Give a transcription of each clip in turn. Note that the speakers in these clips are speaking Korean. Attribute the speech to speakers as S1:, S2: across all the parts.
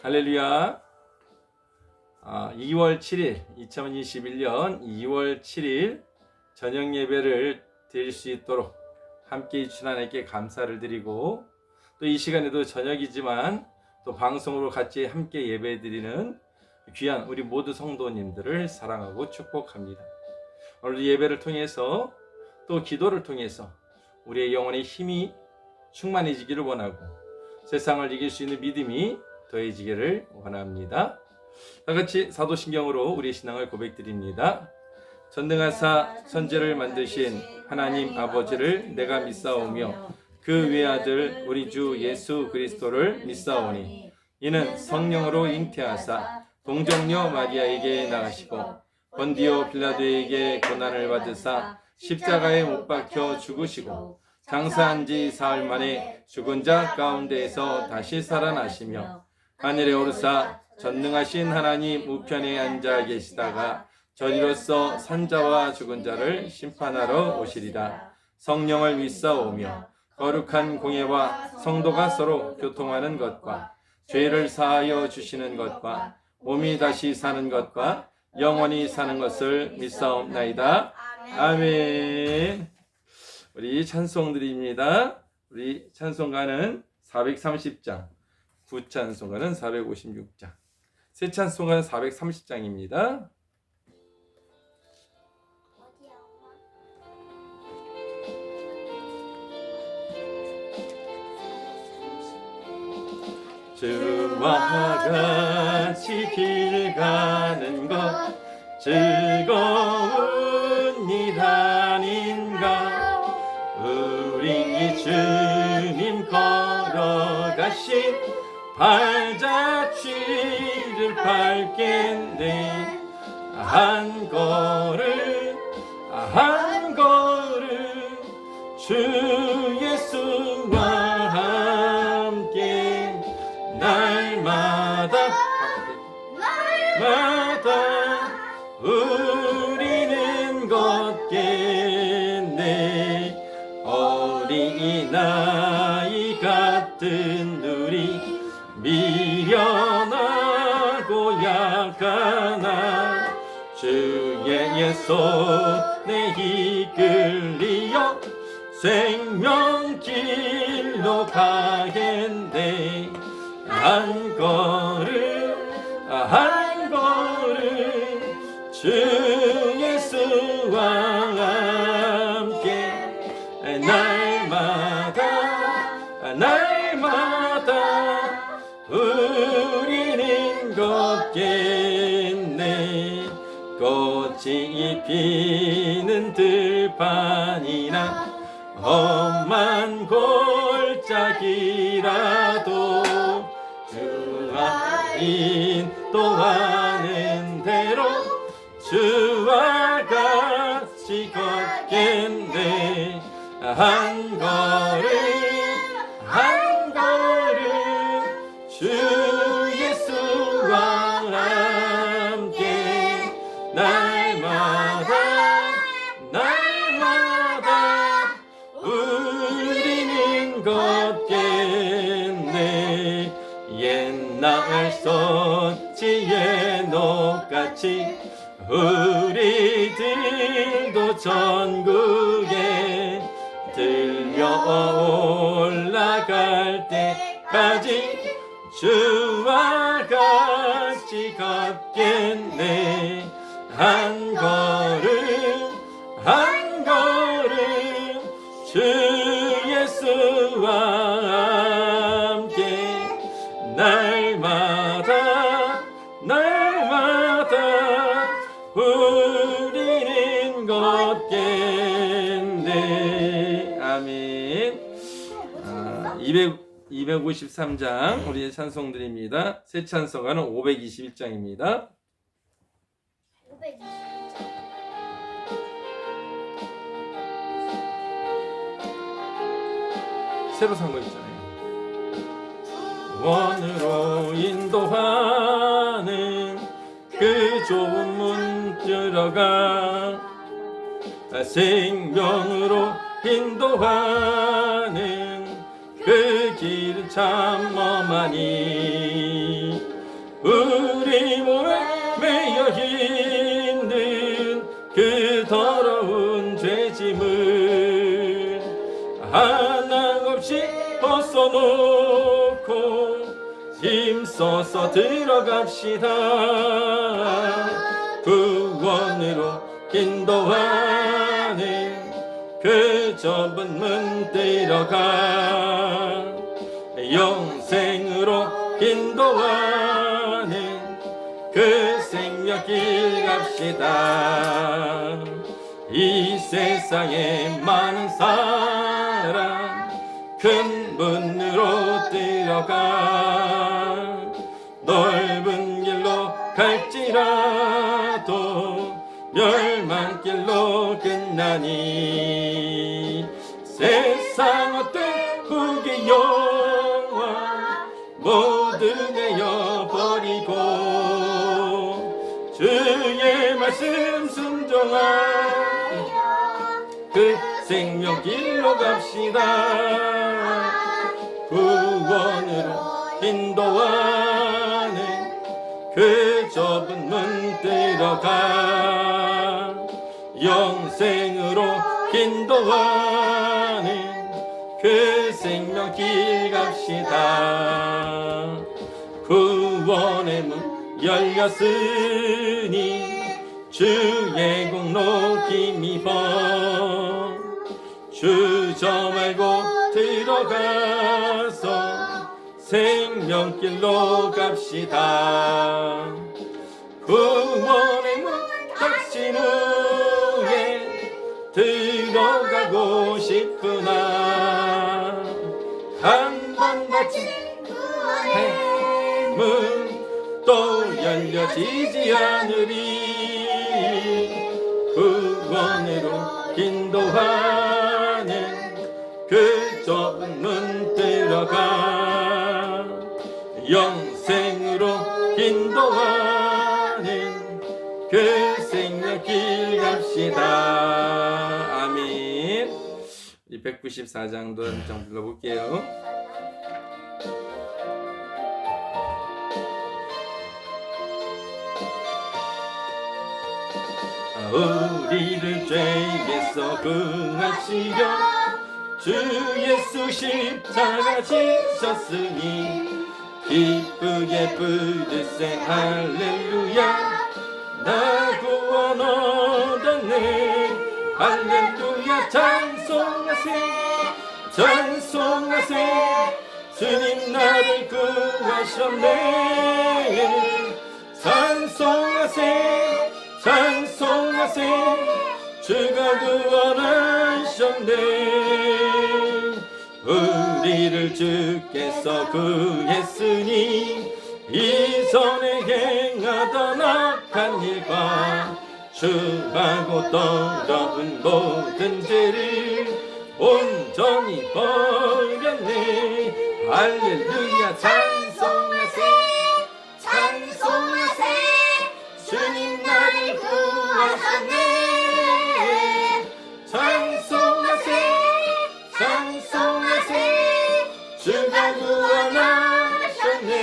S1: 할렐루야. 2월 7일 2021년 2월 7일 저녁 예배를 드릴 수 있도록 함께해 주신 하나님께 감사를 드리고, 또 이 시간에도 저녁이지만 또 방송으로 같이 함께 예배 드리는 귀한 우리 모두 성도님들을 사랑하고 축복합니다. 오늘 예배를 통해서 또 기도를 통해서 우리의 영혼의 힘이 충만해지기를 원하고, 세상을 이길 수 있는 믿음이 더해지기를 원합니다. 다같이 사도신경으로 우리의 신앙을 고백드립니다. 전능하사 천지를 만드신 하나님 아버지를 내가 믿사오며 그 외아들 우리 주 예수 그리스도를 믿사오니 이는 성령으로 잉태하사 동정녀 마리아에게 나가시고 본디오 빌라도에게 고난을 받으사 십자가에 못 박혀 죽으시고 장사한 지 사흘 만에 죽은 자 가운데에서 다시 살아나시며 하늘에 오르사 전능하신 하나님 우편에 앉아 계시다가 저리로서 산자와 죽은 자를 심판하러 오시리라. 성령을 믿사오며 거룩한 공예와 성도가 서로 교통하는 것과 죄를 사하여 주시는 것과 몸이 다시 사는 것과 영원히 사는 것을 믿사옵나이다. 아멘. 우리 찬송드립니다. 우리 찬송가는 430장, 구찬송가는 456장, 새 찬송가는 430장입니다. 주와 같이 길 가는 것 즐거운 일 아닌가. 우리 주님 걸어가신 발자취를 밟겠네. 한 걸음 한 걸음 주 예수와 함께 날마다 우리는 걷겠네. 어린아이 같은 우리 미련하고 약하나 주의 손에 이끌리어 생명길로 가겠네. 한 걸음 한 걸음 주 예수와 함께 날마다 우리는 걷겠네. 꽃이 피는 들판이나 험한 골짜기라도 주와 인도하는 대로 주와 같이 걷겠네. 한 걸음 한 걸음 주 예수와 함께 날마다 우리는 걷겠네. 옛날 선지의 녹같이 우리들도 전국에 들려 올라갈 때까지 주와 같이 걷겠네. 한 걸음 한 걸음 주 예수와 함께 날마다 우리는 걷겠네. 아멘. 253장 우리의 찬송드립니다. 새 찬송가는 521장입니다. 새로 산 거 있잖아요. 원으로 인도하는 그 좁은 문 들어가 생명으로 인도하는 그 길은 참 험하니 이 몸에 매여 있는 그 더러운 죄짐을 하나없이 벗어놓고 힘써서 들어갑시다. 구원으로 인도하는 그 좁은 문 들어가 영생으로 인도하는 그 생명길 갑시다. 이 세상에 많은 사람 큰 문으로 들어가 넓은 길로 갈지라도 멸망길로 끝나니 세상 어떤 후기 영화 모두 내어버리고 주의 말씀 순종하여 그 생명길로 갑시다. 구원으로 인도하는 그 좁은 문 들어가 영생으로 인도하는 그 생명길 갑시다. 구원의 문 열렸으니 주의 공로 힘입어 주저 말고 들어가서 생명길로 갑시다. 구원의 문 닫힌 후에 들어가고 싶으나 한 번 닫힌 구원의 문 또 열려지지 않으리. 구원으로 인도하는 그 좁은 문 들어가 영생으로 인도하는 그 생명길 갑시다. 아멘. 이 194장도 한장 불러볼게요. 우리를 죄에서 구하시려 주 예수 십자가 지셨으니 기쁘게 부르세 할렐루야. 나 구원 얻었네 할렐루야. 찬송하세 찬송하세 주님 나를 구하셨네. 찬송하세 찬송하세 주가 구원하셨네. 우리를 주께서 구했으니 이전에 행하던 악한 일과 주하고 더러운 모든 죄를 온전히 버렸네. 할렐루야. 찬송하세 찬송하세 주님 나를 구하셨네. 찬송하세 찬송하세 주가 구원하셨네.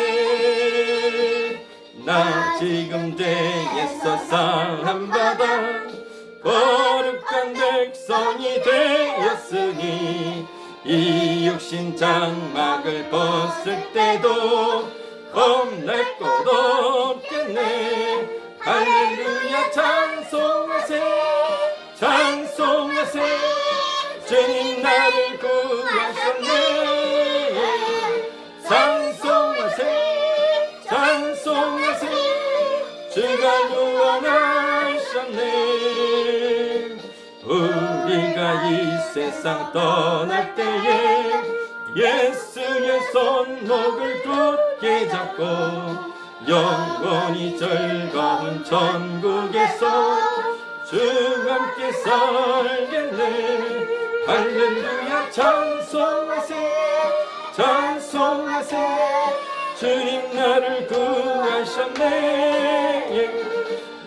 S1: 나 지금 죄에서 사함받아 거룩한 백성이 되었으니 이 육신 장막을 벗을 때도 겁낼 것 없겠네. 할렐루야. 찬송하세 찬송하세 주님 나를 구하셨네. 찬송하세 찬송하세 주가 구원하셨네. 우리가 이 세상 떠날 때에 예수의 손목을 굳게 잡고 영원히 즐거운 천국에서 주와 함께 살겠네. 할렐루야. 찬송하세 찬송하세 주님 나를 구하셨네.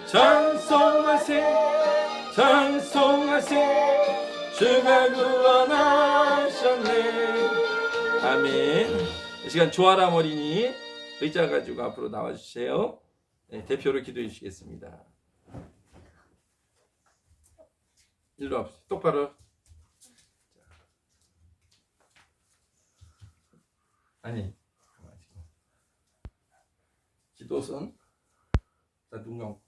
S1: 찬송하세 찬송하세 주가 구원하셨네. 아멘. 이 시간 조아람 어린이 의자 가지고 앞으로 나와주세요. 대표로 기도해 주시겠습니다. 일로 와보세요. 똑바로. 아니, 기도선. 자, 눈 감고.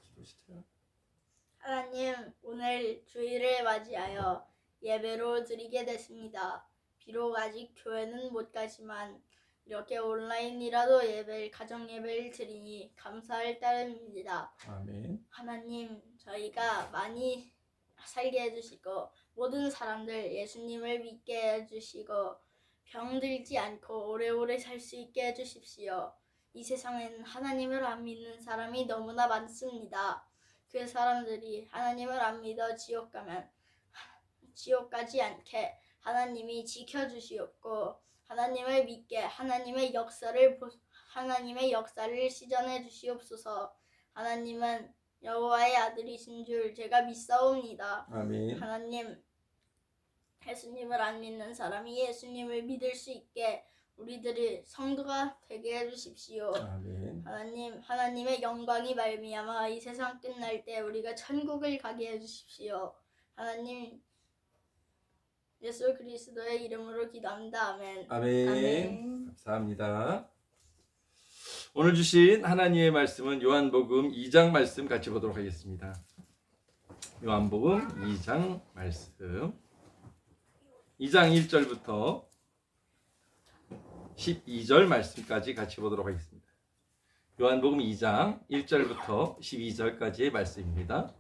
S1: 기도시죠.
S2: 하나님, 오늘 주일을 맞이하여 예배로 드리게 됐습니다. 비록 아직 교회는 못 가지만 이렇게 온라인이라도 가정 예배를 드리니 감사할 따름입니다.
S1: 아멘.
S2: 하나님, 저희가 많이 살게 해주시고 모든 사람들 예수님을 믿게 해주시고 병들지 않고 오래오래 살 수 있게 해주십시오. 이 세상에는 하나님을 안 믿는 사람이 너무나 많습니다. 그 사람들이 하나님을 안 믿어 지옥 가면 지옥 가지 않게 하나님이 지켜주시옵고 하나님을 믿게 하나님의 역사를 시전해 주시옵소서. 하나님은 여호와의 아들이신 줄 제가 믿사옵니다.
S1: 아멘.
S2: 하나님, 예수님을 안 믿는 사람이 예수님을 믿을 수 있게 우리들이 성도가 되게 해주십시오.
S1: 아멘.
S2: 하나님, 하나님의 영광이 말미암아 이 세상 끝날 때 우리가 천국을 가게 해주십시오. 하나님, 예수 그리스도의 이름으로 기도합니다. 아멘.
S1: 아멘.
S3: 아멘.
S1: 감사합니다. 오늘 주신 하나님의 말씀은 요한복음 2장 말씀 같이 보도록 하겠습니다. 요한복음 2장 말씀. 2장 1절부터 12절 말씀까지 같이 보도록 하겠습니다. 요한복음 2장 1절부터 12절까지의 말씀입니다.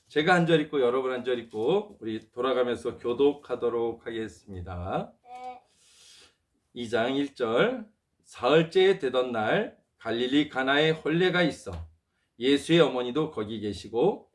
S1: 제가 한 절 읽고 여러분 한 절 읽고 우리 돌아가면서 교독하도록 하겠습니다. 2장 1절. 사흘째 되던 날 갈릴리 가나에 혼례가 있어 예수의 어머니도 거기 계시고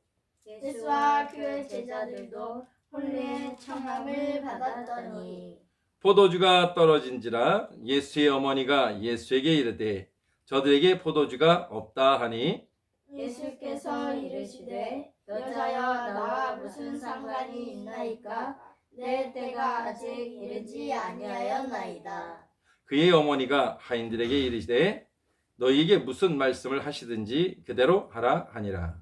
S2: 예수와 그의 제자들도 혼례의 청함을 받았더니
S1: 포도주가 떨어진지라 예수의 어머니가 예수에게 이르되 저들에게 포도주가 없다 하니
S2: 예수께서 이르시되 여자여 나와 무슨 상관이 있나이까? 내 때가 아직 이르지 아니하였나이다.
S1: 그의 어머니가 하인들에게 이르시되 너희에게 무슨 말씀을 하시든지 그대로 하라 하니라.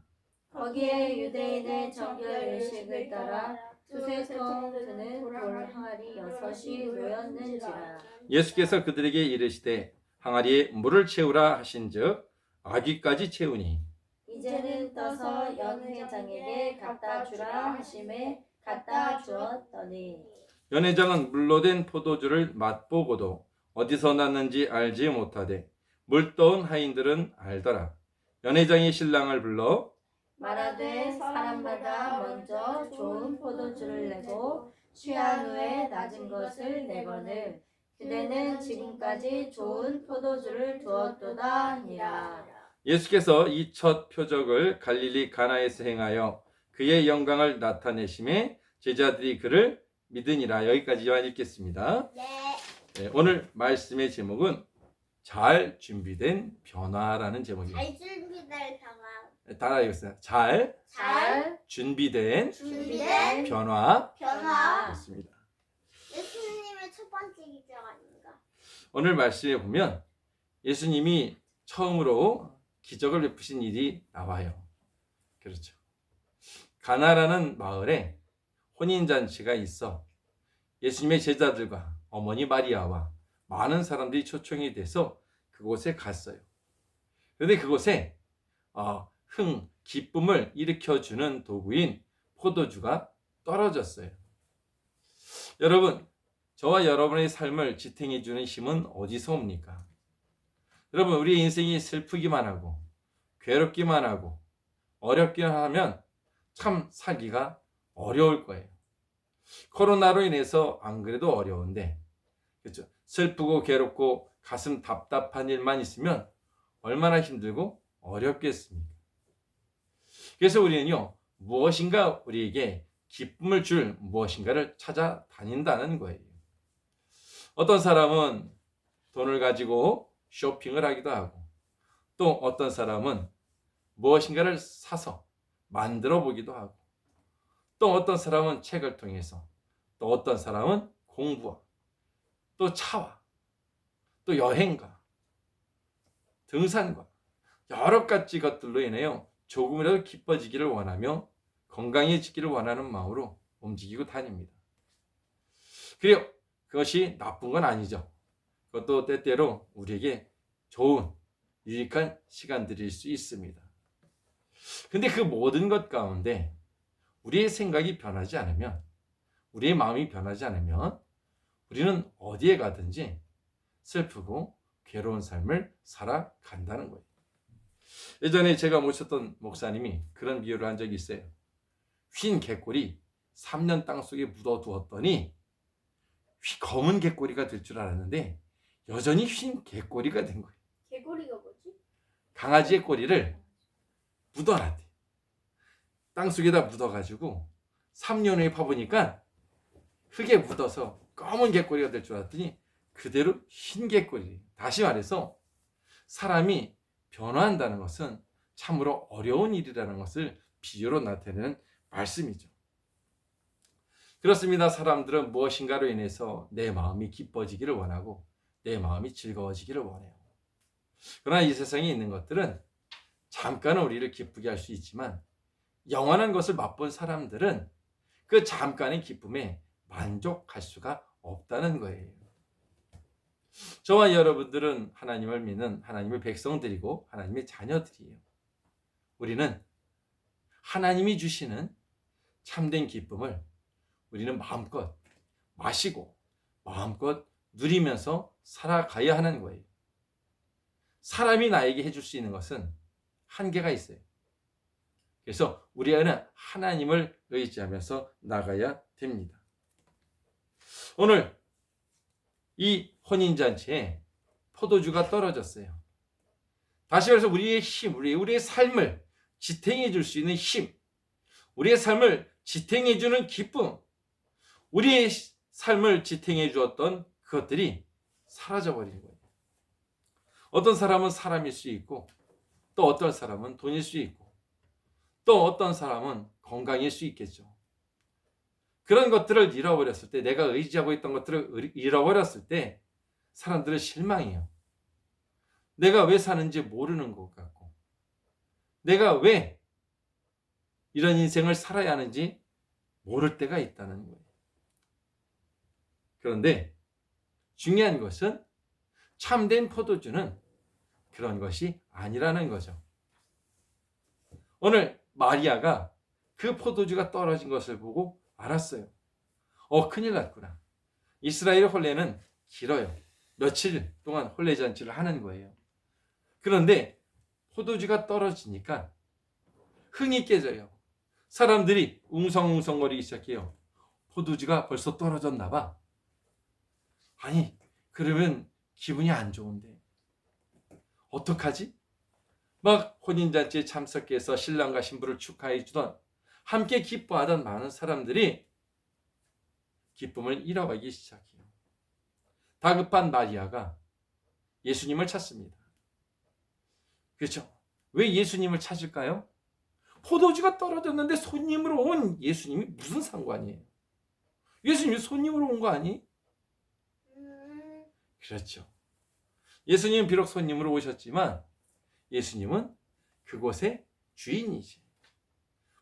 S3: 거기에 유대인의 정결의식을 따라 두세 통 드는 돌 항아리 6이 놓였는지라.
S1: 예수께서 그들에게 이르시되 항아리에 물을 채우라 하신즉 아귀까지 채우니
S3: 이제는 떠서 연회장에게 갖다 주라 하심에 갖다 주었더니
S1: 연회장은 물로 된 포도주를 맛보고도 어디서 났는지 알지 못하되 물 떠온 하인들은 알더라. 연회장이 신랑을 불러
S3: 말하되 사람마다 먼저 좋은 포도주를 내고 취한 후에 낮은 것을 내거늘 그대는 지금까지 좋은 포도주를 두었도다 하니라.
S1: 예수께서 이 첫 표적을 갈릴리 가나에서 행하여 그의 영광을 나타내심에 제자들이 그를 믿으니라. 여기까지만 읽겠습니다. 네, 오늘 말씀의 제목은 잘 준비된 변화라는 제목입니다.
S2: 잘 준비될 상황.
S1: 따라하겠습니다. 잘 준비된 변화. 있습니다.
S2: 예수님의 첫 번째 기적 아닌가?
S1: 오늘 말씀에 보면 예수님이 처음으로 기적을 베푸신 일이 나와요. 그렇죠. 가나라는 마을에 혼인잔치가 있어 예수님의 제자들과 어머니 마리아와 많은 사람들이 초청이 돼서 그곳에 갔어요. 그런데 그곳에 기쁨을 일으켜주는 도구인 포도주가 떨어졌어요. 여러분, 저와 여러분의 삶을 지탱해주는 힘은 어디서 옵니까? 여러분, 우리 인생이 슬프기만 하고 괴롭기만 하고 어렵기만 하면 참 살기가 어려울 거예요. 코로나로 인해서 안 그래도 어려운데, 그렇죠? 슬프고 괴롭고 가슴 답답한 일만 있으면 얼마나 힘들고 어렵겠습니까? 그래서 우리는요, 무엇인가 우리에게 기쁨을 줄 무엇인가를 찾아다닌다는 거예요. 어떤 사람은 돈을 가지고 쇼핑을 하기도 하고, 또 어떤 사람은 무엇인가를 사서 만들어 보기도 하고, 또 어떤 사람은 책을 통해서, 또 어떤 사람은 공부와, 또 차와, 또 여행과, 등산과 여러 가지 것들로 인해요 조금이라도 기뻐지기를 원하며 건강해지기를 원하는 마음으로 움직이고 다닙니다. 그래요. 그것이 나쁜 건 아니죠. 그것도 때때로 우리에게 좋은 유익한 시간들일 수 있습니다. 근데 그 모든 것 가운데 우리의 생각이 변하지 않으면, 우리의 마음이 변하지 않으면 우리는 어디에 가든지 슬프고 괴로운 삶을 살아간다는 거예요. 예전에 제가 모셨던 목사님이 그런 비유를 한 적이 있어요. 흰 개꼬리 3년 땅속에 묻어두었더니 검은 개꼬리가 될 줄 알았는데 여전히 흰 개꼬리가 된 거예요.
S2: 개구리가 뭐지?
S1: 강아지의 꼬리를 묻어놨대. 땅속에다 묻어가지고 3년 후에 파보니까 흙에 묻어서 검은 개꼬리가 될 줄 알았더니 그대로 흰 개꼬리. 다시 말해서 사람이 변화한다는 것은 참으로 어려운 일이라는 것을 비유로 나타내는 말씀이죠. 그렇습니다. 사람들은 무엇인가로 인해서 내 마음이 기뻐지기를 원하고 내 마음이 즐거워지기를 원해요. 그러나 이 세상에 있는 것들은 잠깐은 우리를 기쁘게 할 수 있지만 영원한 것을 맛본 사람들은 그 잠깐의 기쁨에 만족할 수가 없다는 거예요. 저와 여러분들은 하나님을 믿는 하나님의 백성들이고 하나님의 자녀들이에요. 우리는 하나님이 주시는 참된 기쁨을 우리는 마음껏 마시고 마음껏 누리면서 살아가야 하는 거예요. 사람이 나에게 해줄 수 있는 것은 한계가 있어요. 그래서 우리는 하나님을 의지하면서 나가야 됩니다. 오늘 이 혼인잔치에 포도주가 떨어졌어요. 다시 말해서 우리의 힘, 우리의 삶을 지탱해 줄 수 있는 힘, 우리의 삶을 지탱해 주는 기쁨, 우리의 삶을 지탱해 주었던 그것들이 사라져 버린 거예요. 어떤 사람은 사람일 수 있고, 또 어떤 사람은 돈일 수 있고, 또 어떤 사람은 건강일 수 있겠죠. 그런 것들을 잃어버렸을 때, 내가 의지하고 있던 것들을 잃어버렸을 때 사람들은 실망해요. 내가 왜 사는지 모르는 것 같고, 내가 왜 이런 인생을 살아야 하는지 모를 때가 있다는 거예요. 그런데 중요한 것은 참된 포도주는 그런 것이 아니라는 거죠. 오늘 마리아가 그 포도주가 떨어진 것을 보고 알았어요. 큰일 났구나. 이스라엘 혼례는 길어요. 며칠 동안 혼례잔치를 하는 거예요. 그런데 포도주가 떨어지니까 흥이 깨져요. 사람들이 웅성웅성거리기 시작해요. 포도주가 벌써 떨어졌나 봐. 아니, 그러면 기분이 안 좋은데 어떡하지? 막 혼인잔치에 참석해서 신랑과 신부를 축하해 주던, 함께 기뻐하던 많은 사람들이 기쁨을 잃어가기 시작해요. 다급한 마리아가 예수님을 찾습니다. 그렇죠? 왜 예수님을 찾을까요? 포도주가 떨어졌는데 손님으로 온 예수님이 무슨 상관이에요? 예수님이 손님으로 온 거 아니? 그렇죠. 예수님은 비록 손님으로 오셨지만 예수님은 그곳의 주인이지.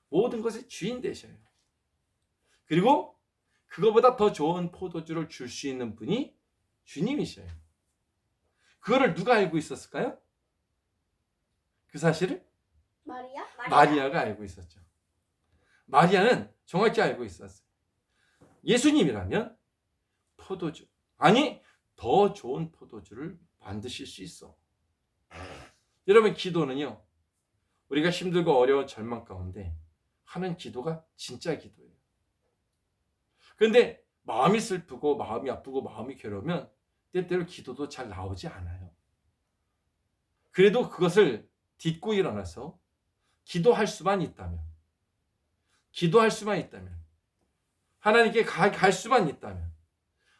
S1: 모든 것의 주인 되셔요. 그리고 그거보다 더 좋은 포도주를 줄 수 있는 분이 주님이셔요. 그거를 누가 알고 있었을까요? 그 사실을 마리아가 알고 있었죠. 마리아는 정확히 알고 있었어요. 예수님이라면 포도주, 아니 더 좋은 포도주를 만드실 수 있어. 여러분, 기도는요, 우리가 힘들고 어려운 절망 가운데 하는 기도가 진짜 기도예요. 그런데 마음이 슬프고 마음이 아프고 마음이 괴로우면 때때로 기도도 잘 나오지 않아요. 그래도 그것을 딛고 일어나서 기도할 수만 있다면, 하나님께 갈 수만 있다면,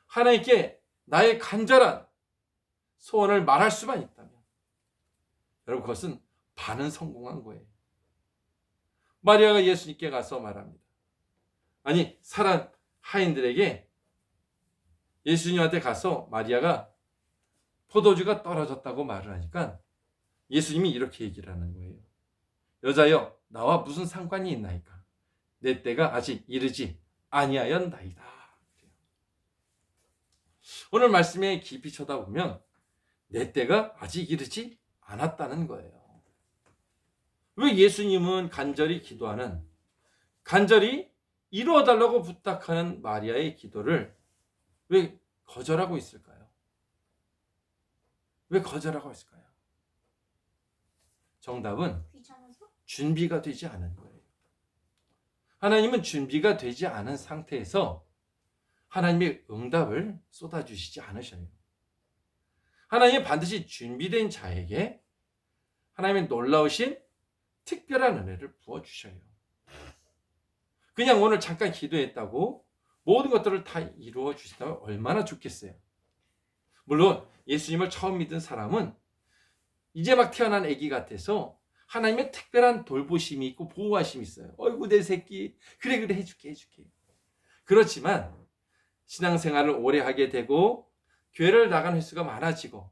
S1: 하나님께 나의 간절한 소원을 말할 수만 있다면, 여러분, 그것은 반은 성공한 거예요. 마리아가 예수님께 가서 말합니다. 아니 사람 하인들에게 예수님한테 가서 마리아가 포도주가 떨어졌다고 말을 하니까 예수님이 이렇게 얘기를 하는 거예요. 여자여, 나와 무슨 상관이 있나이까? 내 때가 아직 이르지 아니하였나이다. 오늘 말씀에 깊이 쳐다보면 내 때가 아직 이르지 않았다는 거예요. 왜 예수님은 간절히 기도하는, 간절히 이루어달라고 부탁하는 마리아의 기도를 왜 거절하고 있을까요? 왜 거절하고 있을까요? 정답은
S2: 귀찮아서?
S1: 준비가 되지 않은 거예요. 하나님은 준비가 되지 않은 상태에서 하나님의 응답을 쏟아주시지 않으셔요. 하나님은 반드시 준비된 자에게 하나님의 놀라우신 특별한 은혜를 부어주셔요. 그냥 오늘 잠깐 기도했다고 모든 것들을 다 이루어 주신다면 얼마나 좋겠어요. 물론 예수님을 처음 믿은 사람은 이제 막 태어난 아기 같아서 하나님의 특별한 돌보심이 있고 보호하심이 있어요. 어이구 내 새끼, 그래 해줄게. 그렇지만 신앙생활을 오래 하게 되고 교회를 나가는 횟수가 많아지고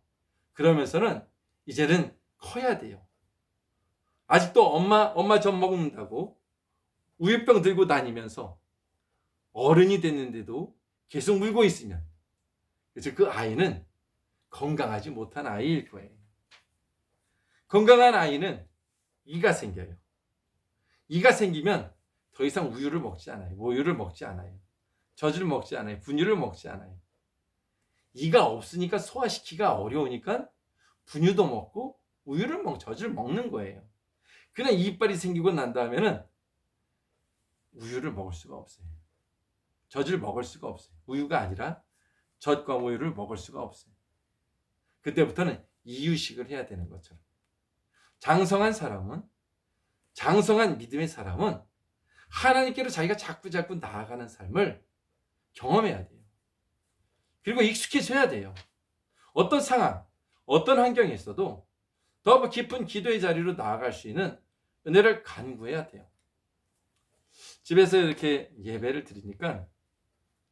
S1: 그러면서는 이제는 커야 돼요. 아직도 엄마 젖 먹는다고 우유병 들고 다니면서 어른이 됐는데도 계속 물고 있으면, 그래서 그 아이는 건강하지 못한 아이일 거예요. 건강한 아이는 이가 생겨요. 이가 생기면 더 이상 우유를 먹지 않아요. 모유를 먹지 않아요. 젖을 먹지 않아요. 분유를 먹지 않아요. 이가 없으니까 소화시키기가 어려우니까 분유도 먹고 우유를 젖을 먹는 거예요. 그냥 이빨이 생기고 난 다음에는 우유를 먹을 수가 없어요. 젖을 먹을 수가 없어요. 우유가 아니라 젖과 우유를 먹을 수가 없어요. 그때부터는 이유식을 해야 되는 것처럼. 장성한 사람은, 장성한 믿음의 사람은 하나님께로 자기가 자꾸 나아가는 삶을 경험해야 돼요. 그리고 익숙해져야 돼요. 어떤 상황, 어떤 환경에 있어도 더 깊은 기도의 자리로 나아갈 수 있는 은혜를 간구해야 돼요. 집에서 이렇게 예배를 드리니까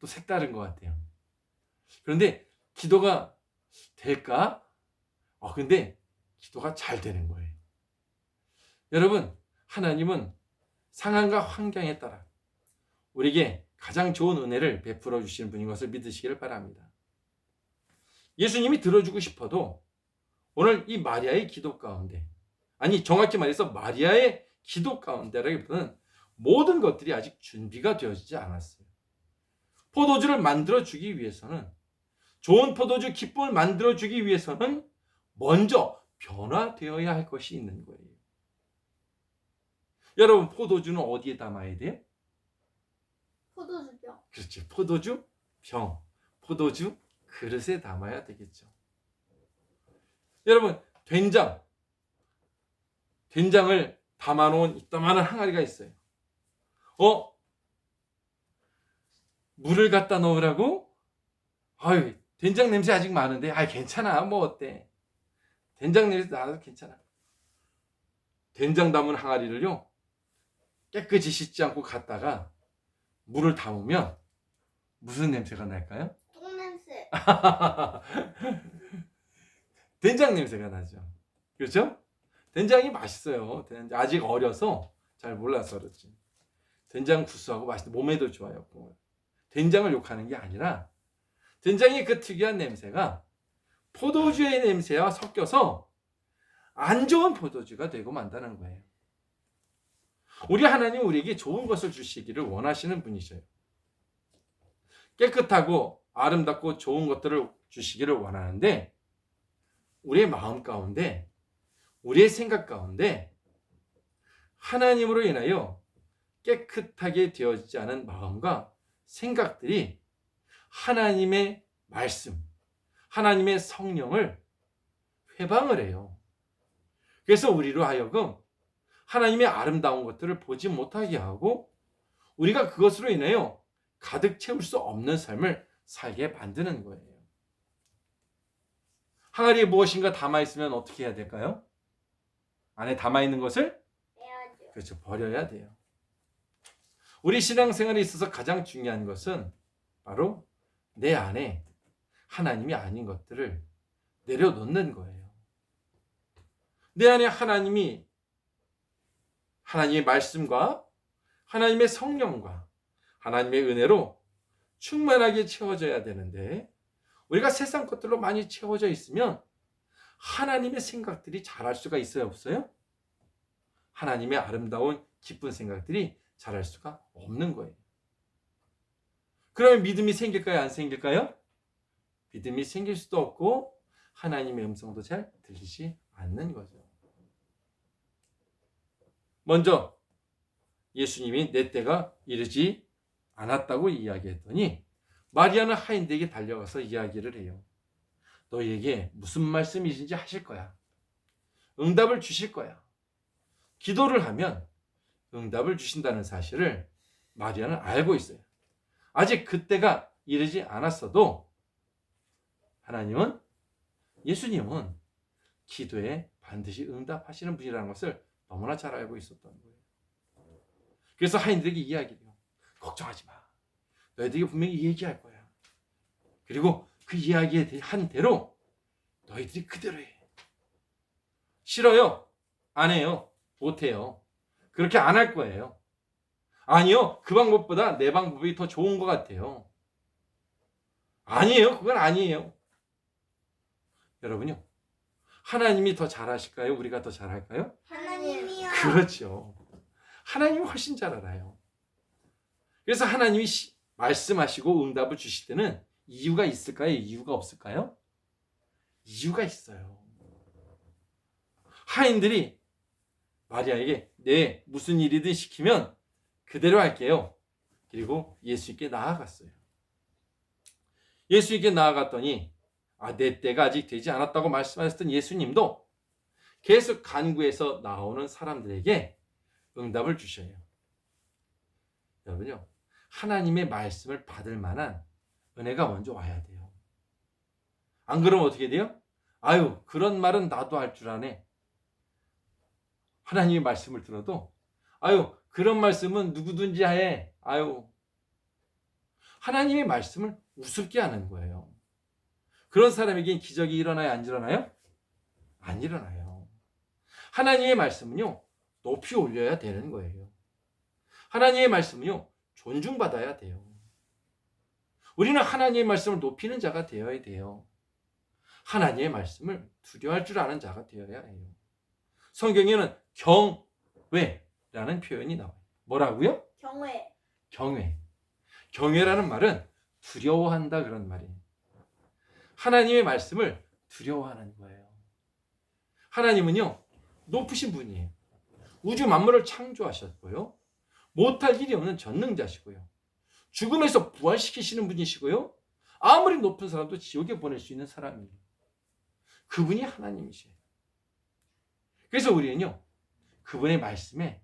S1: 또 색다른 것 같아요. 그런데 기도가 될까? 근데 기도가 잘 되는 거예요. 여러분, 하나님은 상황과 환경에 따라 우리에게 가장 좋은 은혜를 베풀어 주시는 분인 것을 믿으시기를 바랍니다. 예수님이 들어주고 싶어도 오늘 이 마리아의 기도 가운데, 아니 정확히 말해서 마리아의 기도 가운데라기보다는 모든 것들이 아직 준비가 되어지지 않았어요. 포도주를 만들어주기 위해서는, 좋은 포도주 기쁨을 만들어주기 위해서는 먼저 변화되어야 할 것이 있는 거예요. 여러분, 포도주는 어디에 담아야 돼요?
S2: 포도주병.
S1: 그렇죠. 포도주 병, 포도주 그릇에 담아야 되겠죠. 여러분, 된장을 담아놓은 이따만한 항아리가 있어요. 물을 갖다 넣으라고? 아유, 된장 냄새 아직 많은데, 괜찮아, 뭐 어때? 된장 냄새 나도 괜찮아. 된장 담은 항아리를요, 깨끗이 씻지 않고 갔다가 물을 담으면 무슨 냄새가 날까요?
S2: 똥냄새.
S1: 된장 냄새가 나죠. 그렇죠? 된장이 맛있어요. 아직 어려서 잘 몰라서 그렇지. 된장 구수하고 맛있고 몸에도 좋아요. 된장을 욕하는 게 아니라 된장의 그 특이한 냄새가 포도주의 냄새와 섞여서 안 좋은 포도주가 되고 만다는 거예요. 우리 하나님 우리에게 좋은 것을 주시기를 원하시는 분이셔요. 깨끗하고 아름답고 좋은 것들을 주시기를 원하는데 우리의 마음 가운데, 우리의 생각 가운데 하나님으로 인하여 깨끗하게 되어지지 않은 마음과 생각들이 하나님의 말씀, 하나님의 성령을 회방을 해요. 그래서 우리로 하여금 하나님의 아름다운 것들을 보지 못하게 하고 우리가 그것으로 인하여 가득 채울 수 없는 삶을 살게 만드는 거예요. 항아리에 무엇인가 담아있으면 어떻게 해야 될까요? 안에 담아있는 것을
S2: 빼야죠.
S1: 그렇죠, 버려야 돼요. 우리 신앙생활에 있어서 가장 중요한 것은 바로 내 안에 하나님이 아닌 것들을 내려놓는 거예요. 내 안에 하나님의 말씀과 하나님의 성령과 하나님의 은혜로 충만하게 채워져야 되는데, 우리가 세상 것들로 많이 채워져 있으면 하나님의 생각들이 자랄 수가 있어요, 없어요? 하나님의 아름다운 기쁜 생각들이 자랄 수가 없는 거예요. 그러면 믿음이 생길까요, 안 생길까요? 믿음이 생길 수도 없고 하나님의 음성도 잘 들리지 않는 거죠. 먼저 예수님이 내 때가 이르지 않았다고 이야기했더니 마리아는 하인들에게 달려가서 이야기를 해요. 너희에게 무슨 말씀이신지 하실 거야. 응답을 주실 거야. 기도를 하면 응답을 주신다는 사실을 마리아는 알고 있어요. 아직 그때가 이르지 않았어도 하나님은, 예수님은 기도에 반드시 응답하시는 분이라는 것을 너무나 잘 알고 있었던 거예요. 그래서 하인들에게 이야기해요. 걱정하지 마. 너희들에게 분명히 얘기할 거야. 그리고 그 이야기에 한 대로 너희들이 그대로 해. 싫어요? 안 해요? 못해요? 그렇게 안 할 거예요. 아니요, 그 방법보다 내 방법이 더 좋은 것 같아요. 아니에요, 그건 아니에요. 여러분요, 하나님이 더 잘하실까요? 우리가 더 잘할까요?
S2: 하나님이요.
S1: 그렇죠. 하나님이 훨씬 잘 알아요. 그래서 하나님이 말씀하시고 응답을 주실 때는 이유가 있을까요? 이유가 없을까요? 이유가 있어요. 하인들이 마리아에게 네, 무슨 일이든 시키면 그대로 할게요. 그리고 예수님께 나아갔어요. 예수님께 나아갔더니 내 때가 아직 되지 않았다고 말씀하셨던 예수님도 계속 간구해서 나오는 사람들에게 응답을 주셔요. 여러분요, 하나님의 말씀을 받을 만한 은혜가 먼저 와야 돼요. 안 그러면 어떻게 돼요? 아유, 그런 말은 나도 할 줄 아네. 하나님의 말씀을 들어도 아유, 그런 말씀은 누구든지 해. 아유, 하나님의 말씀을 우습게 하는 거예요. 그런 사람에겐 기적이 일어나요, 안 일어나요? 안 일어나요. 하나님의 말씀은요, 높이 올려야 되는 거예요. 하나님의 말씀은요, 존중받아야 돼요. 우리는 하나님의 말씀을 높이는 자가 되어야 돼요. 하나님의 말씀을 두려워할 줄 아는 자가 되어야 해요. 성경에는 경외라는 표현이 나와요. 뭐라고요?
S2: 경외.
S1: 경외. 경외라는 말은 두려워한다, 그런 말이에요. 하나님의 말씀을 두려워하는 거예요. 하나님은요, 높으신 분이에요. 우주 만물을 창조하셨고요, 못할 일이 없는 전능자시고요, 죽음에서 부활시키시는 분이시고요, 아무리 높은 사람도 지옥에 보낼 수 있는 사람이에요. 그분이 하나님이세요. 그래서 우리는요, 그분의 말씀에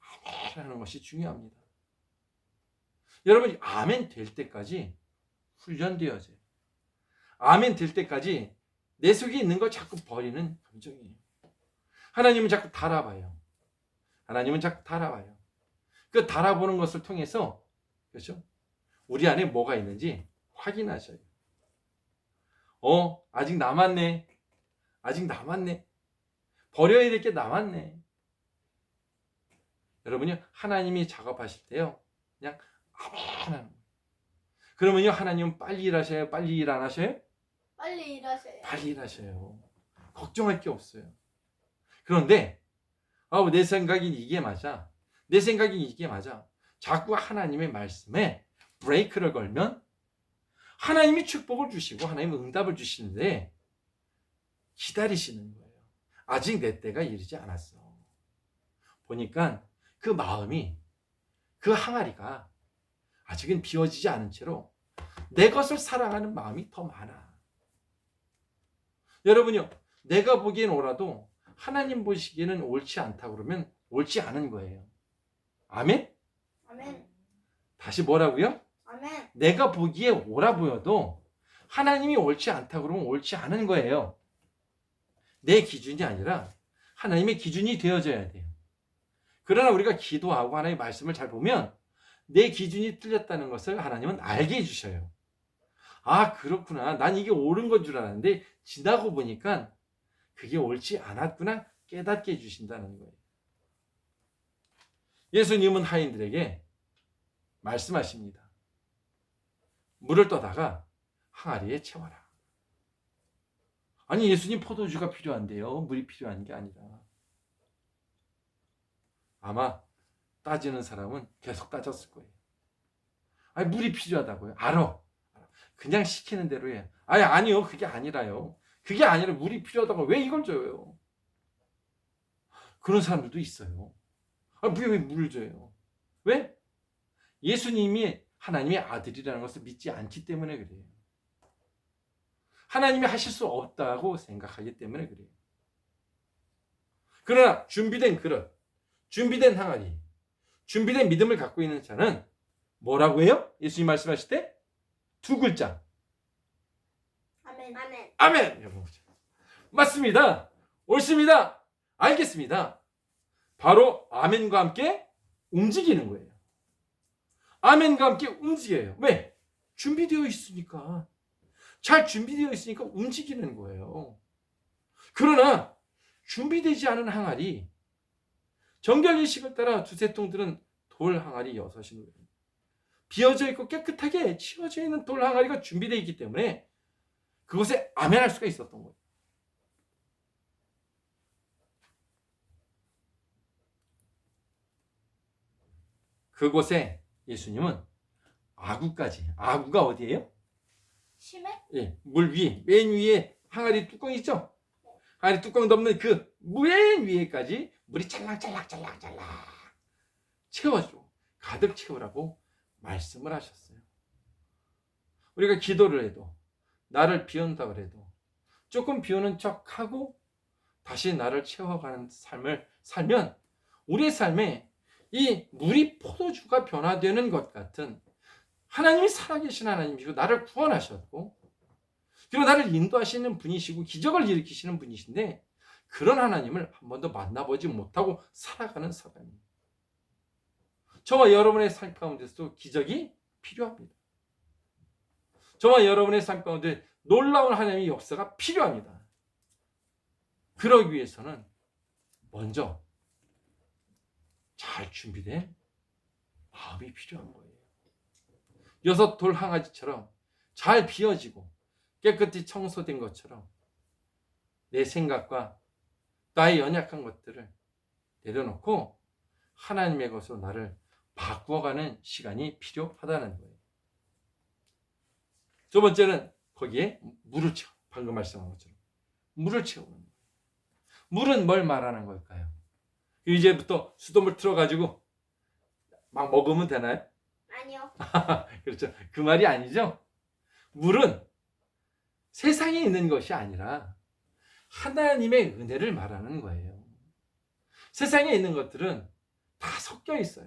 S1: 아멘하는 것이 중요합니다. 여러분, 아멘 될 때까지 훈련되어져요. 아멘 될 때까지 내 속에 있는 걸 자꾸 버리는 감정이에요. 하나님은 자꾸 달아봐요. 하나님은 자꾸 달아봐요. 그 달아보는 것을 통해서, 그렇죠? 우리 안에 뭐가 있는지 확인하셔요. 아직 남았네. 아직 남았네. 버려야 될 게 남았네. 여러분요, 하나님이 작업하실 때요, 그냥 아멘. 그러면요, 하나님은 빨리 일하셔요? 빨리 일 안 하셔요?
S2: 빨리 일하세요.
S1: 빨리 일하셔요. 걱정할 게 없어요. 그런데 내 생각엔 이게 맞아. 내 생각엔 이게 맞아. 자꾸 하나님의 말씀에 브레이크를 걸면 하나님이 축복을 주시고 하나님이 응답을 주시는데 기다리시는 거예요. 아직 내 때가 이르지 않았어. 보니까 그 마음이, 그 항아리가 아직은 비워지지 않은 채로 내 것을 사랑하는 마음이 더 많아. 여러분요, 내가 보기엔 옳아도 하나님 보시기에는 옳지 않다 그러면 옳지 않은 거예요. 아멘?
S2: 아멘.
S1: 다시 뭐라고요?
S2: 아멘.
S1: 내가 보기에 옳아 보여도 하나님이 옳지 않다 그러면 옳지 않은 거예요. 내 기준이 아니라 하나님의 기준이 되어져야 돼요. 그러나 우리가 기도하고 하나님의 말씀을 잘 보면 내 기준이 틀렸다는 것을 하나님은 알게 해주셔요. 아, 그렇구나. 난 이게 옳은 건 줄 알았는데 지나고 보니까 그게 옳지 않았구나 깨닫게 해주신다는 거예요. 예수님은 하인들에게 말씀하십니다. 물을 떠다가 항아리에 채워라. 아니, 예수님 포도주가 필요한데요. 물이 필요한 게 아니라. 아마 따지는 사람은 계속 따졌을 거예요. 아니, 물이 필요하다고요. 알아. 그냥 시키는 대로 해. 아니요. 그게 아니라요. 그게 아니라 물이 필요하다고 왜 이걸 줘요? 그런 사람들도 있어요. 왜 물을 줘요? 왜? 예수님이 하나님의 아들이라는 것을 믿지 않기 때문에 그래요. 하나님이 하실 수 없다고 생각하기 때문에 그래요. 그러나 준비된 그릇, 준비된 항아리, 준비된 믿음을 갖고 있는 자는 뭐라고 해요? 예수님 말씀하실 때 두 글자.
S2: 아멘.
S1: 아멘. 여러분, 맞습니다. 옳습니다. 알겠습니다. 바로 아멘과 함께 움직이는 거예요. 아멘과 함께 움직여요. 왜? 준비되어 있으니까. 잘 준비되어 있으니까 움직이는 거예요. 그러나 준비되지 않은 항아리, 정결의식을 따라 두세 통 들은 돌 항아리 6인 거예요. 비어져 있고 깨끗하게 치워져 있는 돌 항아리가 준비되어 있기 때문에 그곳에 아멘할 수가 있었던 거예요. 그곳에 예수님은 아구가 어디예요?
S2: 심해?
S1: 예, 물 위에, 맨 위에 항아리 뚜껑 있죠? 항아리 뚜껑 덮는 그 맨 위에까지 물이 찰랑찰랑 채워줘. 가득 채우라고 말씀을 하셨어요. 우리가 기도를 해도, 나를 비운다 그래도 조금 비우는 척하고 다시 나를 채워가는 삶을 살면 우리의 삶에 이 물이 포도주가 변화되는 것 같은, 하나님이 살아계신 하나님이시고 나를 구원하셨고 그리고 나를 인도하시는 분이시고 기적을 일으키시는 분이신데, 그런 하나님을 한 번도 만나보지 못하고 살아가는 사람입니다. 저와 여러분의 삶 가운데서도 기적이 필요합니다. 저와 여러분의 삶 가운데 놀라운 하나님의 역사가 필요합니다. 그러기 위해서는 먼저 잘 준비된 마음이 필요한 거예요. 6 돌 항아리처럼 잘 비워지고 깨끗이 청소된 것처럼 내 생각과 나의 연약한 것들을 내려놓고 하나님의 것으로 나를 바꾸어가는 시간이 필요하다는 거예요. 두 번째는 거기에 물을 채워. 방금 말씀한 것처럼 물을 채우는 거예요. 물은 뭘 말하는 걸까요? 이제부터 수돗물 틀어가지고 막 먹으면 되나요?
S2: 아니요.
S1: 그렇죠. 그 말이 아니죠. 물은 세상에 있는 것이 아니라 하나님의 은혜를 말하는 거예요. 세상에 있는 것들은 다 섞여 있어요.